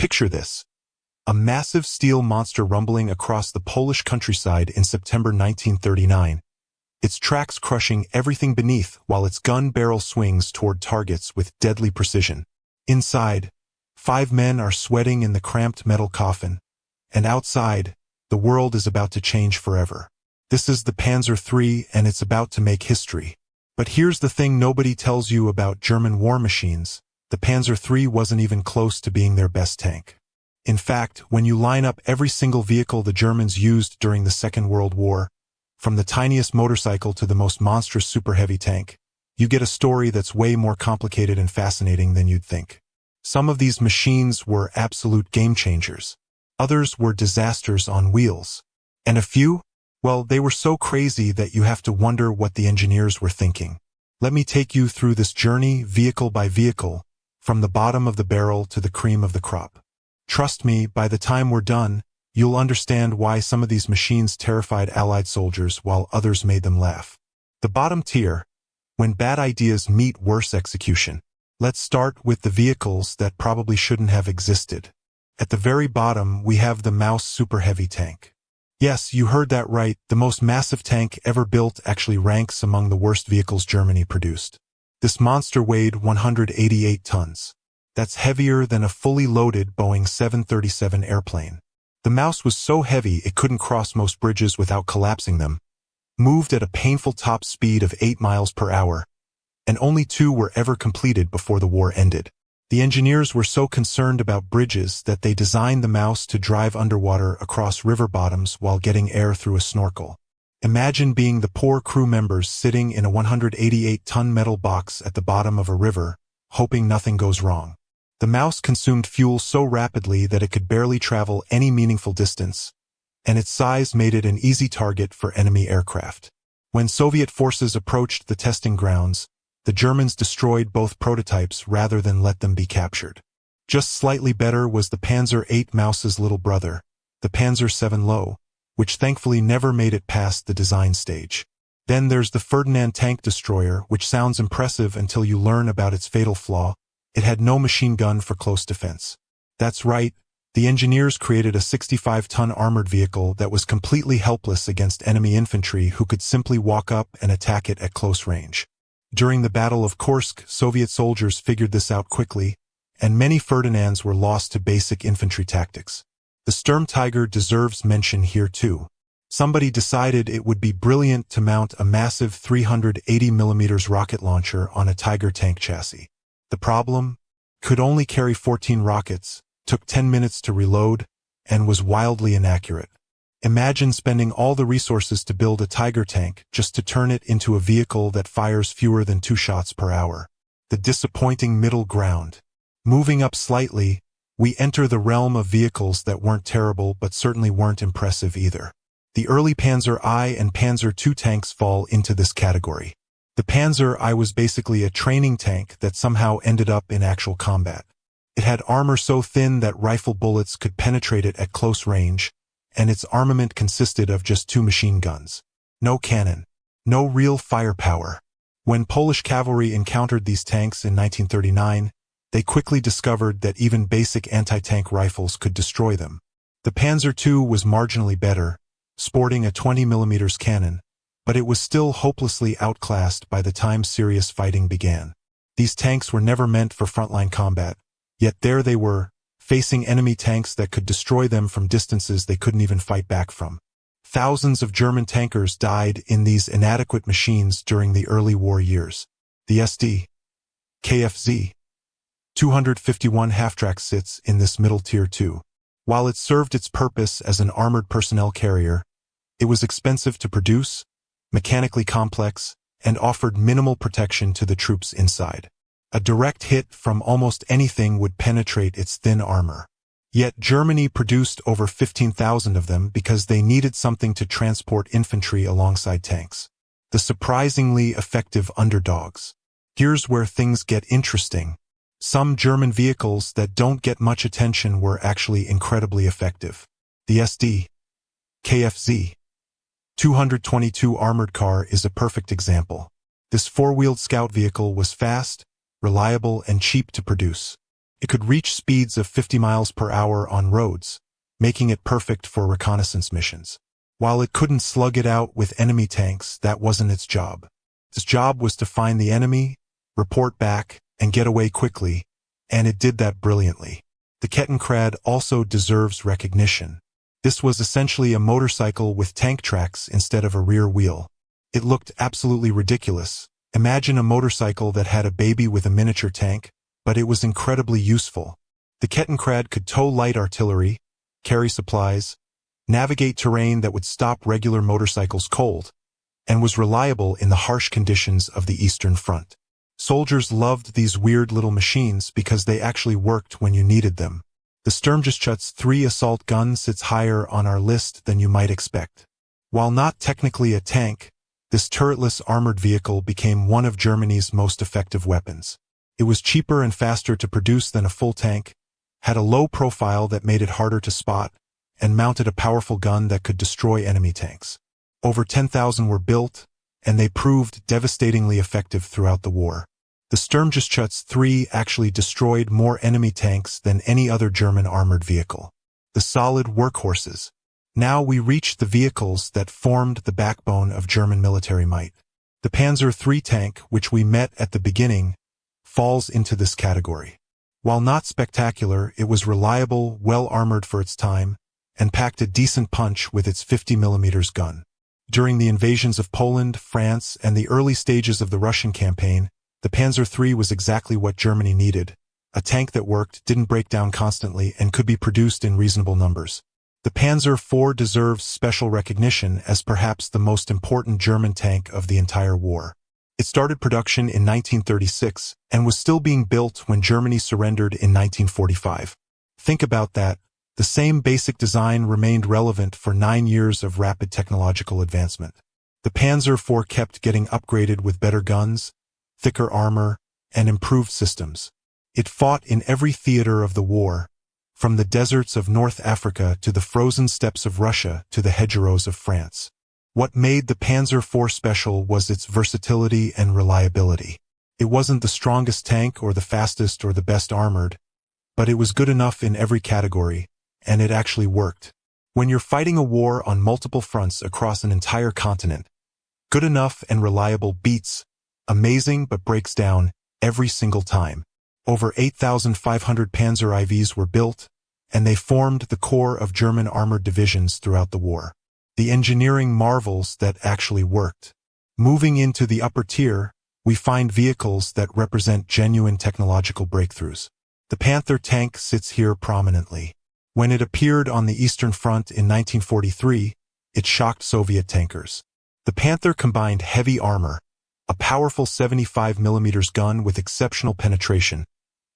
Picture this. A massive steel monster rumbling across the Polish countryside in September 1939, its tracks crushing everything beneath while its gun barrel swings toward targets with deadly precision. Inside, 5 men are sweating in the cramped metal coffin, and outside, the world is about to change forever. This is the Panzer III, and it's about to make history. But here's the thing nobody tells you about German war machines. The Panzer III wasn't even close to being their best tank. In fact, when you line up every single vehicle the Germans used during the Second World War, from the tiniest motorcycle to the most monstrous super-heavy tank, you get a story that's way more complicated and fascinating than you'd think. Some of these machines were absolute game-changers. Others were disasters on wheels. And a few? Well, they were so crazy that you have to wonder what the engineers were thinking. Let me take you through this journey, vehicle by vehicle, from the bottom of the barrel to the cream of the crop. Trust me, by the time we're done, you'll understand why some of these machines terrified Allied soldiers while others made them laugh. The bottom tier, when bad ideas meet worse execution. Let's start with the vehicles that probably shouldn't have existed. At the very bottom, we have the Maus Super Heavy tank. Yes, you heard that right, the most massive tank ever built actually ranks among the worst vehicles Germany produced. This monster weighed 188 tons. That's heavier than a fully loaded Boeing 737 airplane. The Maus was so heavy it couldn't cross most bridges without collapsing them, moved at a painful top speed of 8 miles per hour, and only 2 were ever completed before the war ended. The engineers were so concerned about bridges that they designed the Maus to drive underwater across river bottoms while getting air through a snorkel. Imagine being the poor crew members sitting in a 188-ton metal box at the bottom of a river, hoping nothing goes wrong. The Maus consumed fuel so rapidly that it could barely travel any meaningful distance, and its size made it an easy target for enemy aircraft. When Soviet forces approached the testing grounds, the Germans destroyed both prototypes rather than let them be captured. Just slightly better was the Panzer VIII Maus's little brother, the Panzer VII Low, which thankfully never made it past the design stage. Then there's the Ferdinand tank destroyer, which sounds impressive until you learn about its fatal flaw. It had no machine gun for close defense. That's right, the engineers created a 65-ton armored vehicle that was completely helpless against enemy infantry who could simply walk up and attack it at close range. During the Battle of Kursk, Soviet soldiers figured this out quickly, and many Ferdinands were lost to basic infantry tactics. The Sturm-Tiger deserves mention here too. Somebody decided it would be brilliant to mount a massive 380mm rocket launcher on a Tiger tank chassis. The problem? Could only carry 14 rockets, took 10 minutes to reload, and was wildly inaccurate. Imagine spending all the resources to build a Tiger tank just to turn it into a vehicle that fires fewer than 2 shots per hour. The disappointing middle ground. Moving up slightly, we enter the realm of vehicles that weren't terrible but certainly weren't impressive either. The early Panzer I and Panzer II tanks fall into this category. The Panzer I was basically a training tank that somehow ended up in actual combat. It had armor so thin that rifle bullets could penetrate it at close range, and its armament consisted of just 2 machine guns. No cannon. No real firepower. When Polish cavalry encountered these tanks in 1939, they quickly discovered that even basic anti-tank rifles could destroy them. The Panzer II was marginally better, sporting a 20mm cannon, but it was still hopelessly outclassed by the time serious fighting began. These tanks were never meant for frontline combat, yet there they were, facing enemy tanks that could destroy them from distances they couldn't even fight back from. Thousands of German tankers died in these inadequate machines during the early war years. The Sd.Kfz 251 half-track sits in this middle tier too. While it served its purpose as an armored personnel carrier, it was expensive to produce, mechanically complex, and offered minimal protection to the troops inside. A direct hit from almost anything would penetrate its thin armor. Yet Germany produced over 15,000 of them because they needed something to transport infantry alongside tanks. The surprisingly effective underdogs. Here's where things get interesting. Some German vehicles that don't get much attention were actually incredibly effective. The Sd.Kfz 222 armored car is a perfect example. This 4-wheeled scout vehicle was fast, reliable, and cheap to produce. It could reach speeds of 50 miles per hour on roads, making it perfect for reconnaissance missions. While it couldn't slug it out with enemy tanks, that wasn't its job. Its job was to find the enemy, report back, and get away quickly, and it did that brilliantly. The Kettenkrad also deserves recognition. This was essentially a motorcycle with tank tracks instead of a rear wheel. It looked absolutely ridiculous. Imagine a motorcycle that had a baby with a miniature tank, but it was incredibly useful. The Kettenkrad could tow light artillery, carry supplies, navigate terrain that would stop regular motorcycles cold, and was reliable in the harsh conditions of the Eastern Front. Soldiers loved these weird little machines because they actually worked when you needed them. The Sturmgeschütz III assault gun sits higher on our list than you might expect. While not technically a tank, this turretless armored vehicle became one of Germany's most effective weapons. It was cheaper and faster to produce than a full tank, had a low profile that made it harder to spot, and mounted a powerful gun that could destroy enemy tanks. Over 10,000 were built, and they proved devastatingly effective throughout the war. The Sturmgeschütz III actually destroyed more enemy tanks than any other German armored vehicle. The solid workhorses. Now we reach the vehicles that formed the backbone of German military might. The Panzer III tank, which we met at the beginning, falls into this category. While not spectacular, it was reliable, well-armored for its time, and packed a decent punch with its 50mm gun. During the invasions of Poland, France, and the early stages of the Russian campaign, the Panzer III was exactly what Germany needed, a tank that worked, didn't break down constantly, and could be produced in reasonable numbers. The Panzer IV deserves special recognition as perhaps the most important German tank of the entire war. It started production in 1936 and was still being built when Germany surrendered in 1945. Think about that. The same basic design remained relevant for 9 years of rapid technological advancement. The Panzer IV kept getting upgraded with better guns, thicker armor, and improved systems. It fought in every theater of the war, from the deserts of North Africa to the frozen steppes of Russia to the hedgerows of France. What made the Panzer IV special was its versatility and reliability. It wasn't the strongest tank or the fastest or the best armored, but it was good enough in every category, and it actually worked. When you're fighting a war on multiple fronts across an entire continent, good enough and reliable beats amazing but breaks down every single time. Over 8,500 Panzer IVs were built, and they formed the core of German armored divisions throughout the war. The engineering marvels that actually worked. Moving into the upper tier, we find vehicles that represent genuine technological breakthroughs. The Panther tank sits here prominently. When it appeared on the Eastern Front in 1943, it shocked Soviet tankers. The Panther combined heavy armor, a powerful 75mm gun with exceptional penetration,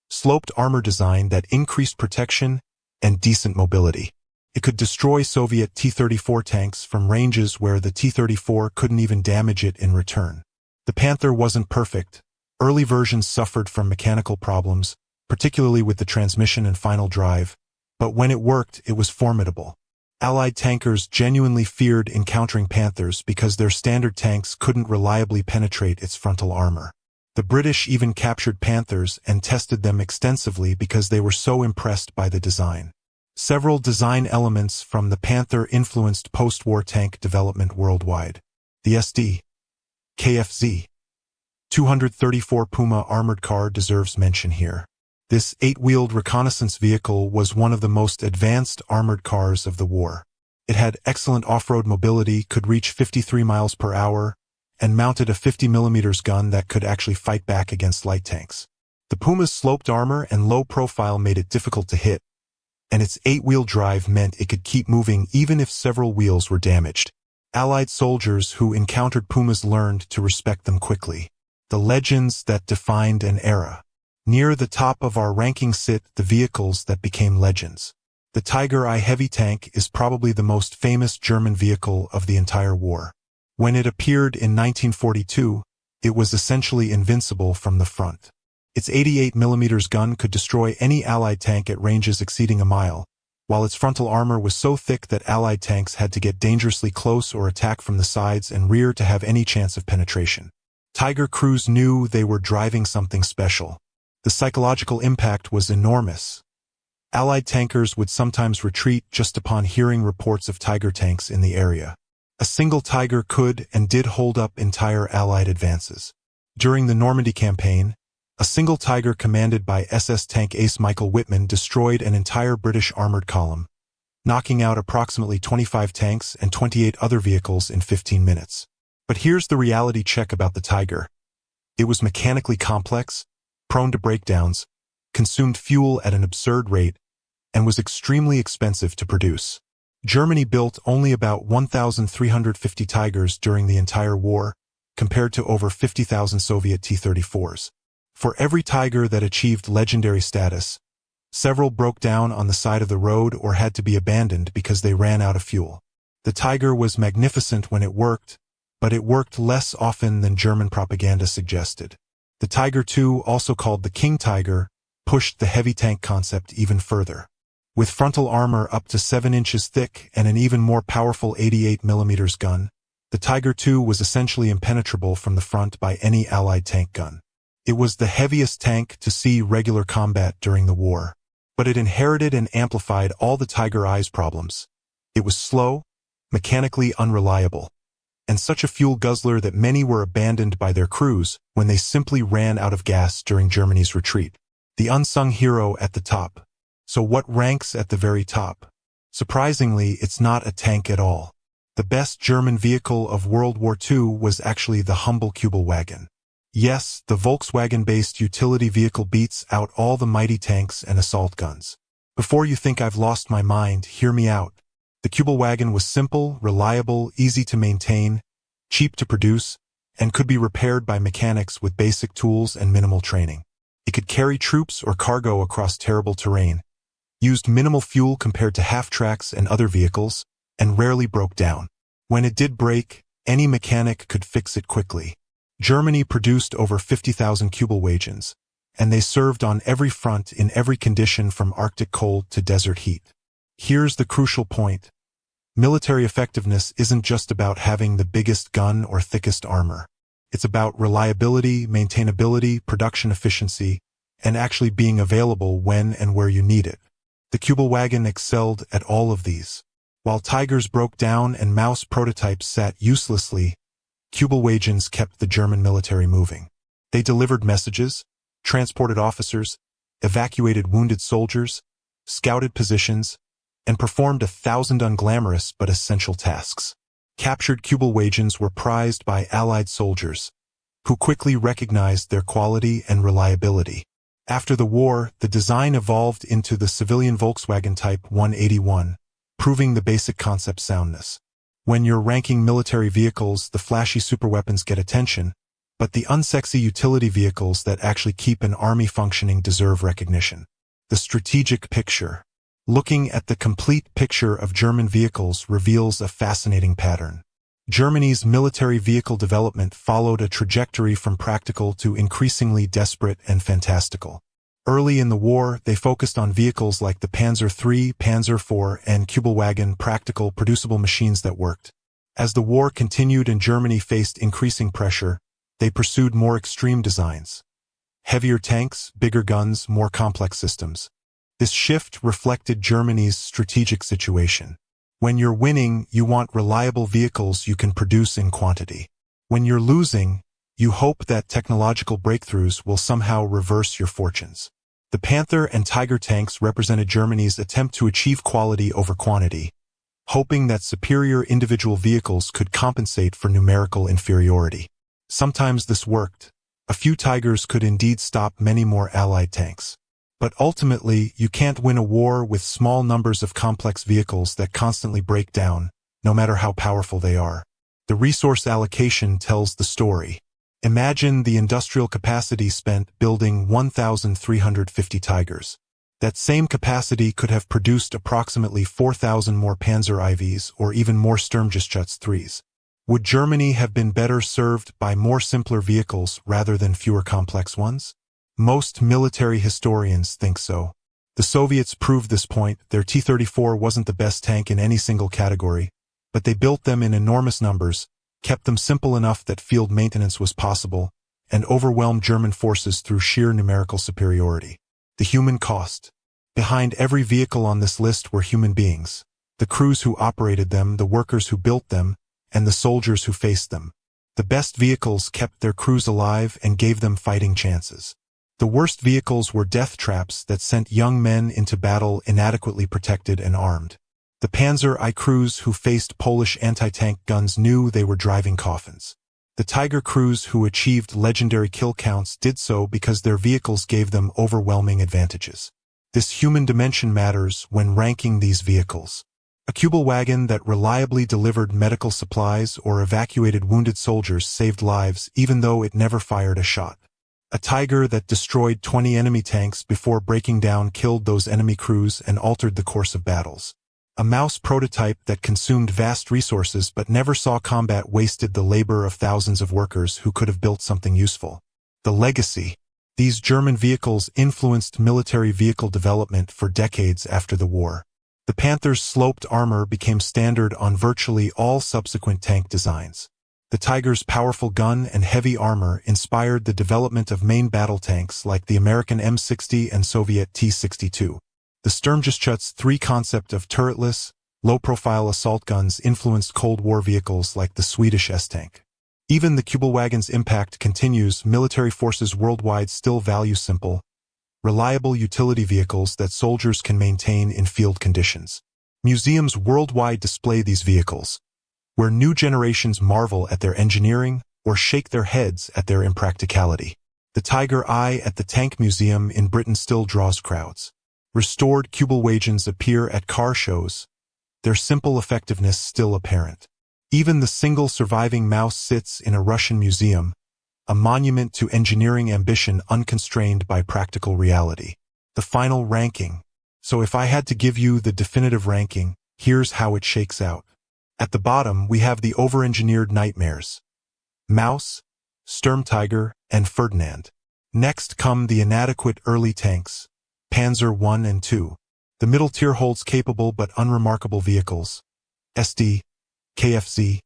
sloped armor design that increased protection, and decent mobility. It could destroy Soviet T-34 tanks from ranges where the T-34 couldn't even damage it in return. The Panther wasn't perfect. Early versions suffered from mechanical problems, particularly with the transmission and final drive, but when it worked, it was formidable. Allied tankers genuinely feared encountering Panthers because their standard tanks couldn't reliably penetrate its frontal armor. The British even captured Panthers and tested them extensively because they were so impressed by the design. Several design elements from the Panther influenced post-war tank development worldwide. The Sd.Kfz 234 Puma armored car deserves mention here. This 8-wheeled reconnaissance vehicle was one of the most advanced armored cars of the war. It had excellent off-road mobility, could reach 53 miles per hour, and mounted a 50mm gun that could actually fight back against light tanks. The Puma's sloped armor and low profile made it difficult to hit, and its 8-wheel drive meant it could keep moving even if several wheels were damaged. Allied soldiers who encountered Pumas learned to respect them quickly. The legends that defined an era. Near the top of our ranking sit the vehicles that became legends. The Tiger I heavy tank is probably the most famous German vehicle of the entire war. When it appeared in 1942, it was essentially invincible from the front. Its 88mm gun could destroy any Allied tank at ranges exceeding a mile, while its frontal armor was so thick that Allied tanks had to get dangerously close or attack from the sides and rear to have any chance of penetration. Tiger crews knew they were driving something special. The psychological impact was enormous. Allied tankers would sometimes retreat just upon hearing reports of Tiger tanks in the area. A single Tiger could and did hold up entire Allied advances. During the Normandy campaign, a single Tiger commanded by SS tank ace Michael Whitman destroyed an entire British armored column, knocking out approximately 25 tanks and 28 other vehicles in 15 minutes. But here's the reality check about the Tiger. It was mechanically complex, prone to breakdowns, consumed fuel at an absurd rate, and was extremely expensive to produce. Germany built only about 1,350 Tigers during the entire war, compared to over 50,000 Soviet T-34s. For every Tiger that achieved legendary status, several broke down on the side of the road or had to be abandoned because they ran out of fuel. The Tiger was magnificent when it worked, but it worked less often than German propaganda suggested. The Tiger II, also called the King Tiger, pushed the heavy tank concept even further. With frontal armor up to 7 inches thick and an even more powerful 88mm gun, the Tiger II was essentially impenetrable from the front by any Allied tank gun. It was the heaviest tank to see regular combat during the war, but it inherited and amplified all the Tiger I's problems. It was slow, mechanically unreliable, and such a fuel guzzler that many were abandoned by their crews when they simply ran out of gas during Germany's retreat. The unsung hero at the top. So what ranks at the very top? Surprisingly, it's not a tank at all. The best German vehicle of World War II was actually the humble Kübelwagen. Yes, the Volkswagen-based utility vehicle beats out all the mighty tanks and assault guns. Before you think I've lost my mind, hear me out. The Kübelwagen was simple, reliable, easy to maintain, cheap to produce, and could be repaired by mechanics with basic tools and minimal training. It could carry troops or cargo across terrible terrain, used minimal fuel compared to half-tracks and other vehicles, and rarely broke down. When it did break, any mechanic could fix it quickly. Germany produced over 50,000 Kübelwagens, and they served on every front in every condition from Arctic cold to desert heat. Here's the crucial point. Military effectiveness isn't just about having the biggest gun or thickest armor. It's about reliability, maintainability, production efficiency, and actually being available when and where you need it. The Kübelwagen excelled at all of these. While Tigers broke down and mouse prototypes sat uselessly, Kübelwagens kept the German military moving. They delivered messages, transported officers, evacuated wounded soldiers, scouted positions, and performed 1,000 unglamorous but essential tasks. Captured Kübelwagens were prized by Allied soldiers, who quickly recognized their quality and reliability. After the war, the design evolved into the civilian Volkswagen Type 181, proving the basic concept soundness. When you're ranking military vehicles, the flashy superweapons get attention, but the unsexy utility vehicles that actually keep an army functioning deserve recognition. The strategic picture. Looking at the complete picture of German vehicles reveals a fascinating pattern. Germany's military vehicle development followed a trajectory from practical to increasingly desperate and fantastical. Early in the war, they focused on vehicles like the Panzer III, Panzer IV, and Kübelwagen, practical, producible machines that worked. As the war continued and Germany faced increasing pressure, they pursued more extreme designs. Heavier tanks, bigger guns, more complex systems. This shift reflected Germany's strategic situation. When you're winning, you want reliable vehicles you can produce in quantity. When you're losing, you hope that technological breakthroughs will somehow reverse your fortunes. The Panther and Tiger tanks represented Germany's attempt to achieve quality over quantity, hoping that superior individual vehicles could compensate for numerical inferiority. Sometimes this worked. A few Tigers could indeed stop many more Allied tanks. But ultimately, you can't win a war with small numbers of complex vehicles that constantly break down, no matter how powerful they are. The resource allocation tells the story. Imagine the industrial capacity spent building 1,350 Tigers. That same capacity could have produced approximately 4,000 more Panzer IVs or even more Sturmgeschütz 3s. Would Germany have been better served by more simpler vehicles rather than fewer complex ones? Most military historians think so. The Soviets proved this point. Their T-34 wasn't the best tank in any single category, but they built them in enormous numbers, kept them simple enough that field maintenance was possible, and overwhelmed German forces through sheer numerical superiority. The human cost. Behind every vehicle on this list were human beings, the crews who operated them, the workers who built them, and the soldiers who faced them. The best vehicles kept their crews alive and gave them fighting chances. The worst vehicles were death traps that sent young men into battle inadequately protected and armed. The Panzer I crews who faced Polish anti-tank guns knew they were driving coffins. The Tiger crews who achieved legendary kill counts did so because their vehicles gave them overwhelming advantages. This human dimension matters when ranking these vehicles. A Kübelwagen that reliably delivered medical supplies or evacuated wounded soldiers saved lives even though it never fired a shot. A Tiger that destroyed 20 enemy tanks before breaking down killed those enemy crews and altered the course of battles. A Maus prototype that consumed vast resources but never saw combat wasted the labor of thousands of workers who could have built something useful. The legacy. These German vehicles influenced military vehicle development for decades after the war. The Panther's sloped armor became standard on virtually all subsequent tank designs. The Tiger's powerful gun and heavy armor inspired the development of main battle tanks like the American M60 and Soviet T-62. The Sturmgeschütz III concept of turretless, low-profile assault guns influenced Cold War vehicles like the Swedish S-tank. Even the Kübelwagen's impact continues. Military forces worldwide still value simple, reliable utility vehicles that soldiers can maintain in field conditions. Museums worldwide display these vehicles, where new generations marvel at their engineering or shake their heads at their impracticality. The Tiger I at the Tank Museum in Britain still draws crowds. Restored Kübelwagens appear at car shows, their simple effectiveness still apparent. Even the single surviving Maus sits in a Russian museum, a monument to engineering ambition unconstrained by practical reality. The final ranking. So if I had to give you the definitive ranking, here's how it shakes out. At the bottom, we have the overengineered nightmares: Maus, Sturmtiger, and Ferdinand. Next come the inadequate early tanks, Panzer I and II. The middle tier holds capable but unremarkable vehicles: Sd.Kfz,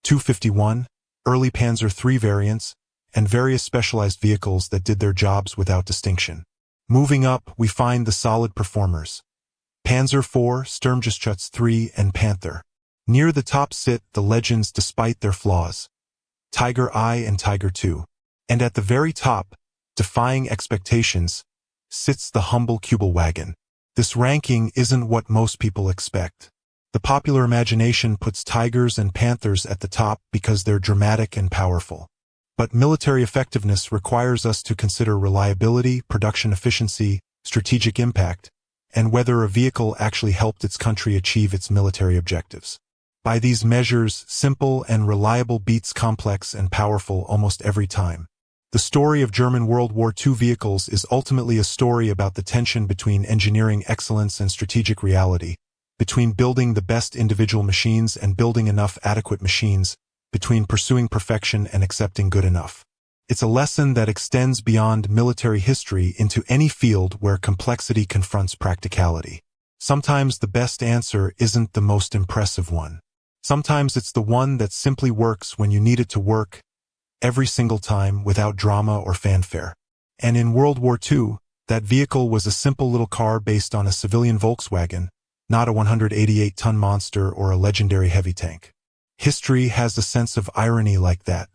251, early Panzer III variants, and various specialized vehicles that did their jobs without distinction. Moving up, we find the solid performers: Panzer IV, Sturmgeschütz III, and Panther. Near the top sit the legends despite their flaws: Tiger I and Tiger II. And at the very top, defying expectations, sits the humble Kübelwagen. This ranking isn't what most people expect. The popular imagination puts Tigers and Panthers at the top because they're dramatic and powerful. But military effectiveness requires us to consider reliability, production efficiency, strategic impact, and whether a vehicle actually helped its country achieve its military objectives. By these measures, simple and reliable beats complex and powerful almost every time. The story of German World War II vehicles is ultimately a story about the tension between engineering excellence and strategic reality, between building the best individual machines and building enough adequate machines, between pursuing perfection and accepting good enough. It's a lesson that extends beyond military history into any field where complexity confronts practicality. Sometimes the best answer isn't the most impressive one. Sometimes it's the one that simply works when you need it to work, every single time without drama or fanfare. And in World War II, that vehicle was a simple little car based on a civilian Volkswagen, not a 188-ton monster or a legendary heavy tank. History has a sense of irony like that.